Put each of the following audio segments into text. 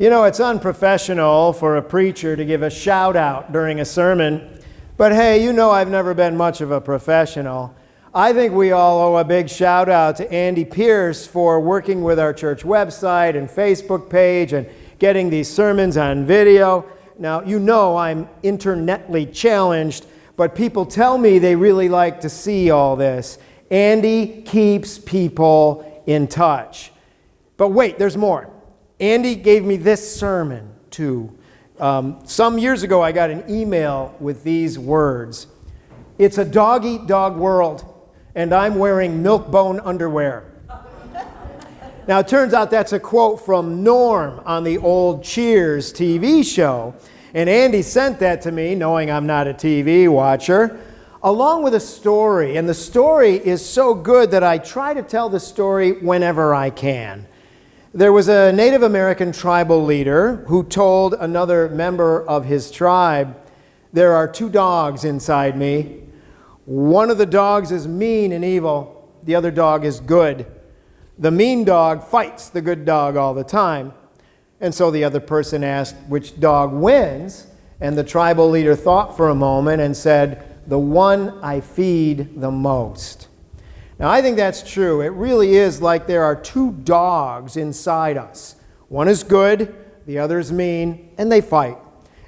You know, it's unprofessional for a preacher to give a shout out during a sermon, but hey, you know I've never been much of a professional. I think we all owe a big shout out to Andy Pierce for working with our church website and Facebook page and getting these sermons on video. Now, you know I'm internetly challenged, but people tell me they really like to see all this. Andy keeps people in touch. But wait, there's more. Andy gave me this sermon, too. Some years ago, I got an email with these words. It's a dog-eat-dog world, and I'm wearing milk-bone underwear. Now, it turns out that's a quote from Norm on the old Cheers TV show. And Andy sent that to me, knowing I'm not a TV watcher, along with a story. And the story is so good that I try to tell the story whenever I can. There was a Native American tribal leader who told another member of his tribe, "There are two dogs inside me. One of the dogs is mean and evil. The other dog is good. The mean dog fights the good dog all the time." And so the other person asked which dog wins, and the tribal leader thought for a moment and said, "The one I feed the most." Now, I think that's true. It really is like there are two dogs inside us. One is good, the other is mean, and they fight.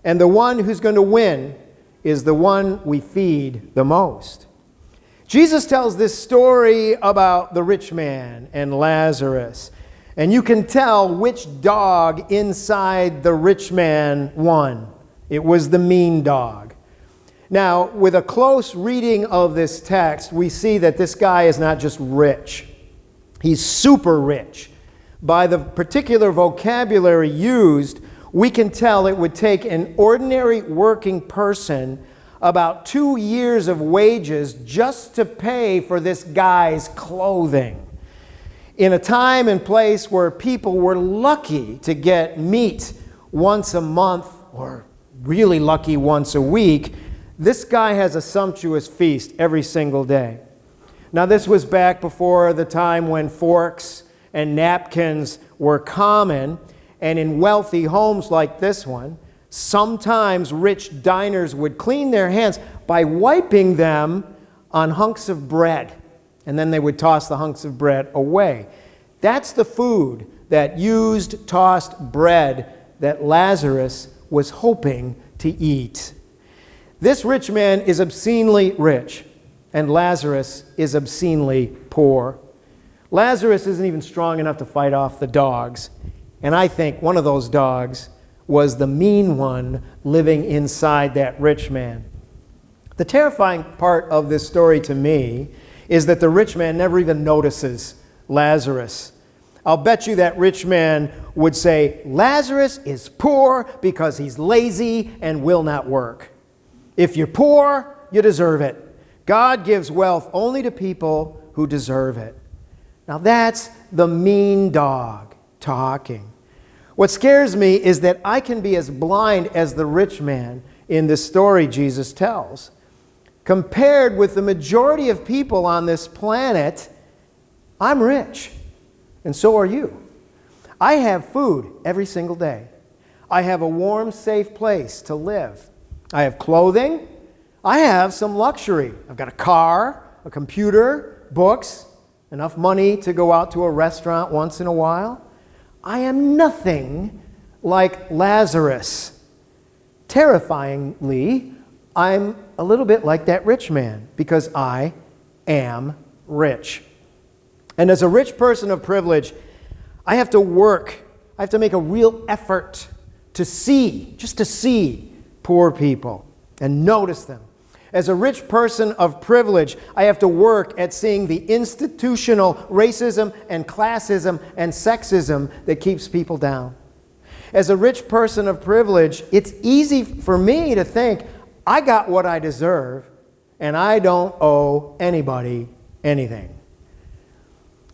And the one who's going to win is the one we feed the most. Jesus tells this story about the rich man and Lazarus. And you can tell which dog inside the rich man won. It was the mean dog. Now, with a close reading of this text, we see that this guy is not just rich. He's super rich. By the particular vocabulary used, we can tell it would take an ordinary working person about 2 years of wages just to pay for this guy's clothing. In a time and place where people were lucky to get meat once a month, or really lucky once a week, this guy has a sumptuous feast every single day. Now, this was back before the time when forks and napkins were common, and in wealthy homes like this one, sometimes rich diners would clean their hands by wiping them on hunks of bread, and then they would toss the hunks of bread away. That's the food, that used tossed bread that Lazarus was hoping to eat. This rich man is obscenely rich, and Lazarus is obscenely poor. Lazarus isn't even strong enough to fight off the dogs, and I think one of those dogs was the mean one living inside that rich man. The terrifying part of this story to me is that the rich man never even notices Lazarus. I'll bet you that rich man would say, "Lazarus is poor because he's lazy and will not work. If you're poor, you deserve it. God gives wealth only to people who deserve it." Now that's the mean dog talking. What scares me is that I can be as blind as the rich man in this story Jesus tells. Compared with the majority of people on this planet, I'm rich, and so are you. I have food every single day. I have a warm, safe place to live. I have clothing. I have some luxury. I've got a car, a computer, books, enough money to go out to a restaurant once in a while. I am nothing like Lazarus. Terrifyingly, I'm a little bit like that rich man because I am rich. And as a rich person of privilege, I have to work. I have to make a real effort to see, just to see poor people and notice them. As a rich person of privilege, I have to work at seeing the institutional racism and classism and sexism that keeps people down. As a rich person of privilege, it's easy for me to think, I got what I deserve, and I don't owe anybody anything.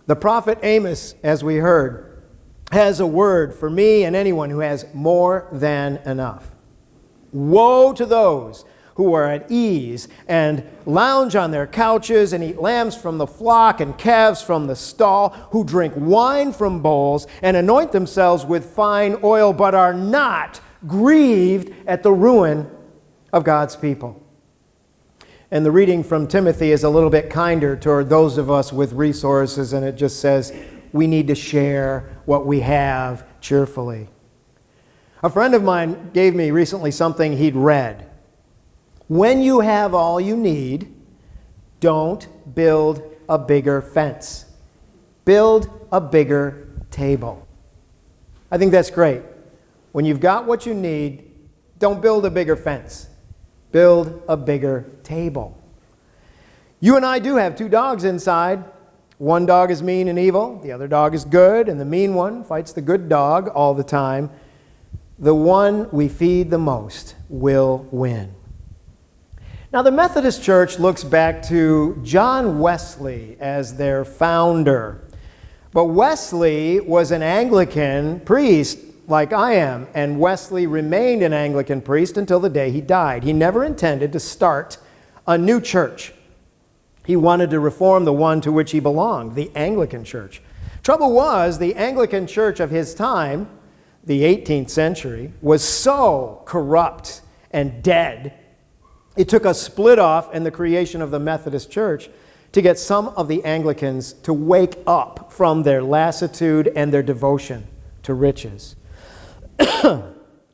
The prophet Amos, as we heard, has a word for me and anyone who has more than enough. Woe to those who are at ease and lounge on their couches and eat lambs from the flock and calves from the stall, who drink wine from bowls and anoint themselves with fine oil, but are not grieved at the ruin of God's people. And the reading from Timothy is a little bit kinder toward those of us with resources, and it just says we need to share what we have cheerfully. A friend of mine gave me recently something he'd read. When you have all you need, don't build a bigger fence. Build a bigger table. I think that's great. When you've got what you need, don't build a bigger fence. Build a bigger table. You and I do have two dogs inside. One dog is mean and evil. The other dog is good, and the mean one fights the good dog all the time. The one we feed the most will win. Now, the Methodist Church looks back to John Wesley as their founder. But Wesley was an Anglican priest like I am, and Wesley remained an Anglican priest until the day he died. He never intended to start a new church. He wanted to reform the one to which he belonged, the Anglican Church. Trouble was, the Anglican Church of his time, the 18th century, was so corrupt and dead, it took a split off and the creation of the Methodist Church to get some of the Anglicans to wake up from their lassitude and their devotion to riches.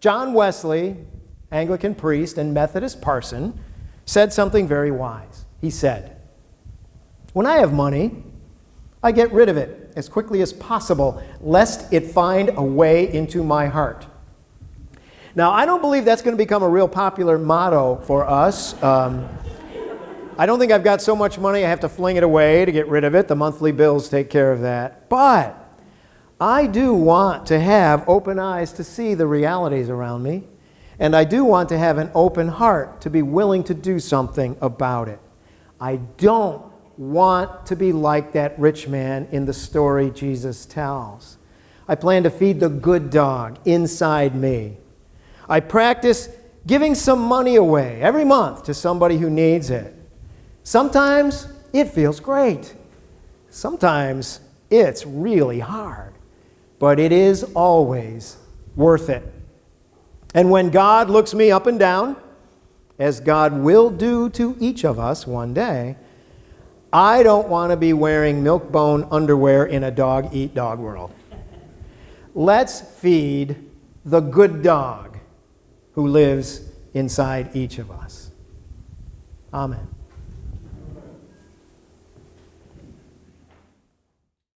John Wesley, Anglican priest and Methodist parson, said something very wise. He said, "When I have money, I get rid of it as quickly as possible, lest it find a way into my heart." Now, I don't believe that's going to become a real popular motto for us. I don't think I've got so much money I have to fling it away to get rid of it. The monthly bills take care of that. But I do want to have open eyes to see the realities around me, and I do want to have an open heart to be willing to do something about it. I don't want to be like that rich man in the story Jesus tells. I plan to feed the good dog inside me. I practice giving some money away every month to somebody who needs it. Sometimes it feels great. Sometimes it's really hard. But it is always worth it. And when God looks me up and down, as God will do to each of us one day, I don't want to be wearing milk-bone underwear in a dog-eat-dog world. Let's feed the good dog who lives inside each of us. Amen.